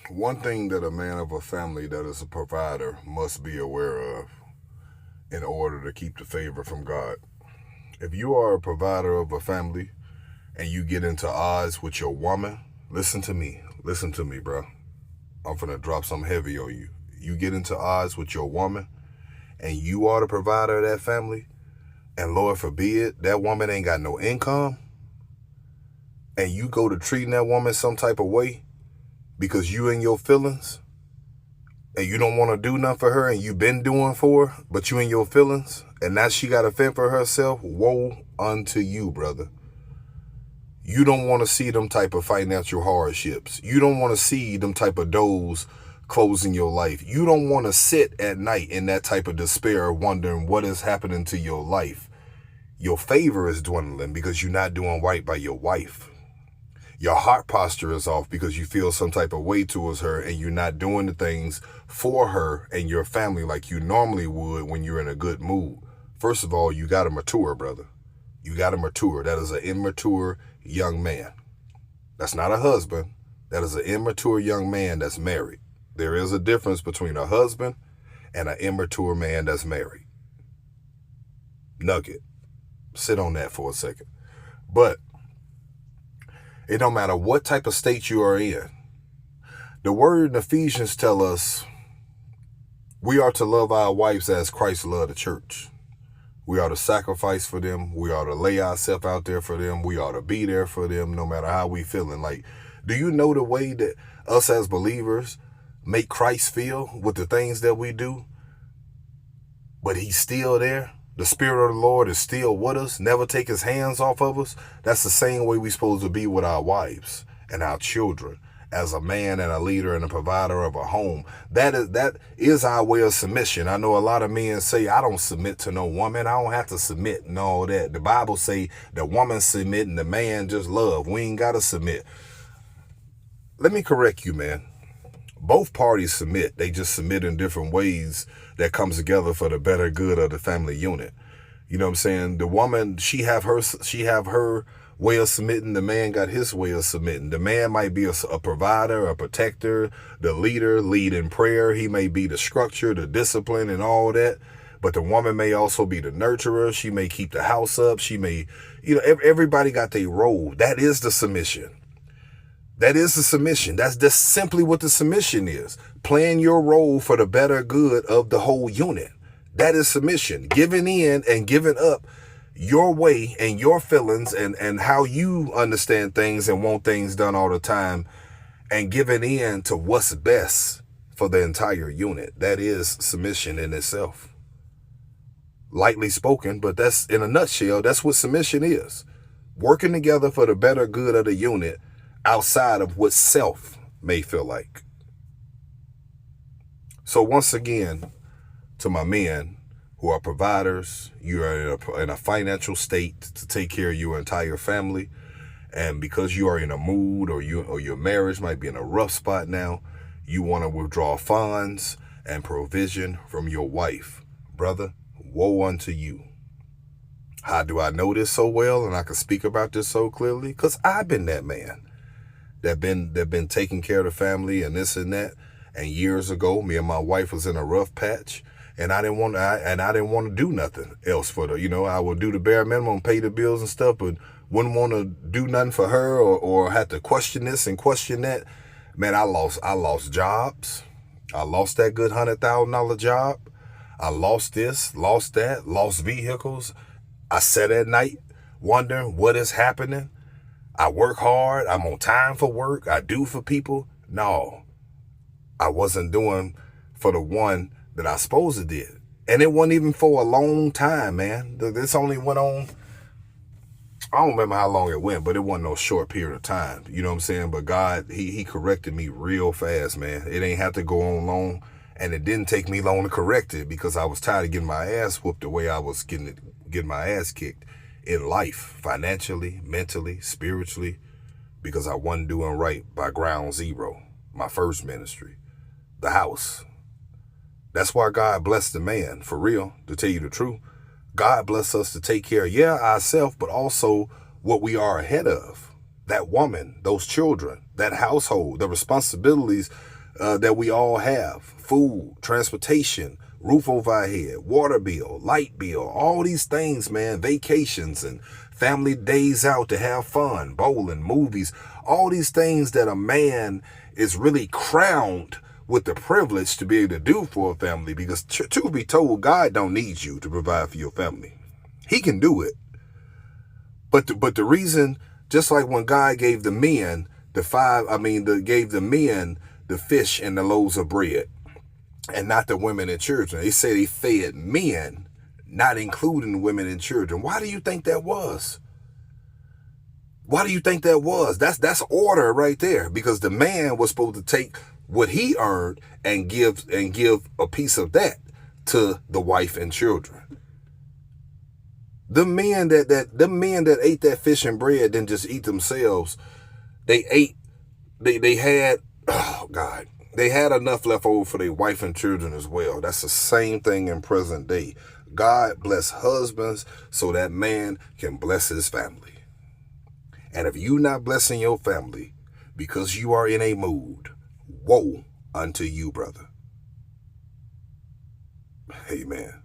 One thing that a man of a family that is a provider must be aware of in order to keep the favor from God. If you are a provider of a family and you get into odds with your woman, listen to me. Listen to me, bro. I'm finna drop something heavy on you. You get into odds with your woman and you are the provider of that family, and Lord forbid that woman ain't got no income, and you go to treating that woman some type of way because you in your feelings and you don't want to do nothing for her and you been doing for her, but you in your feelings, and now she got to fend for herself, woe unto you, brother. You don't want to see them type of financial hardships. You don't want to see them type of doors closing your life. You don't want to sit at night in that type of despair wondering what is happening to your life. Your favor is dwindling because you're not doing right by your wife. Your heart posture is off because you feel some type of way towards her and you're not doing the things for her and your family like you normally would when you're in a good mood. First of all, you got to mature, brother. You got to mature. That is an immature young man. That's not a husband. That is an immature young man that's married. There is a difference between a husband and an immature man that's married. Nugget. Sit on that for a second. But it don't matter what type of state you are in. The word in Ephesians tell us we are to love our wives as Christ loved the church. We are to sacrifice for them. We are to lay ourselves out there for them. We are to be there for them no matter how we feeling. Like, do you know the way that us as believers make Christ feel with the things that we do? But he's still there. The Spirit of the Lord is still with us, never take his hands off of us. That's the same way we're supposed to be with our wives and our children as a man and a leader and a provider of a home. That is our way of submission. I know a lot of men say, I don't submit to no woman. I don't have to submit and all that. The Bible say the woman submit and the man just love. We ain't got to submit. Let me correct you, man. Both parties submit. They just submit in different ways that comes together for the better good of the family unit. You know what I'm saying? The woman, she have her way of submitting. The man got his way of submitting. The man might be a provider, a protector, the leader, lead in prayer. He may be the structure, the discipline and all that. But the woman may also be the nurturer. She may keep the house up. She may, everybody got their role. That is the submission. That is the submission. That's just simply what the submission is. Playing your role for the better good of the whole unit. That is submission. Giving in and giving up your way and your feelings and how you understand things and want things done all the time, and giving in to what's best for the entire unit. That is submission in itself. Lightly spoken, but that's in a nutshell, that's what submission is. Working together for the better good of the unit outside of what self may feel like. So once again, to my men who are providers, you are in a financial state to take care of your entire family, and because you are in a mood or your marriage might be in a rough spot now, you want to withdraw funds and provision from your wife. Brother, woe unto you. How do I know this so well and I can speak about this so clearly? Because I've been that man that been taking care of the family and this and that. And years ago, me and my wife was in a rough patch, and I didn't want to do nothing else for her. I would do the bare minimum, pay the bills and stuff, but wouldn't want to do nothing for her or have to question this and question that. Man, I lost jobs. I lost that good $100,000 job. I lost this, lost that, lost vehicles. I sat at night wondering what is happening. I work hard. I'm on time for work. I do for people. No, I wasn't doing for the one that I supposed to did. And it wasn't even for a long time, man. This only went on, I don't remember how long it went, but it wasn't no short period of time. You know what I'm saying? But God, he corrected me real fast, man. It ain't have to go on long. And it didn't take me long to correct it because I was tired of getting my ass whooped the way I was getting my ass kicked in life, financially, mentally, spiritually, because I wasn't doing right by ground zero, my first ministry, the house. That's why God blessed the man, for real, to tell you the truth. God bless us to take care of, ourselves, but also what we are ahead of. That woman, those children, that household, the responsibilities that we all have: food, transportation, roof over our head, water bill, light bill, all these things, man, vacations and family days out to have fun, bowling, movies, all these things that a man is really crowned with the privilege to be able to do for a family. Because truth be told, God don't need you to provide for your family. He can do it. But the reason, just like when God gave the men gave the men the fish and the loaves of bread, and not the women and children. He said he fed men, not including women and children. Why do you think that was? Why do you think that was? That's order right there, because the man was supposed to take what he earned and give a piece of that to the wife and children. The men that ate that fish and bread didn't just eat themselves. They had, oh God, they had enough left over for their wife and children as well. That's the same thing in present day. God bless husbands so that man can bless his family. And if you're not blessing your family because you are in a mood, woe unto you, brother. Amen.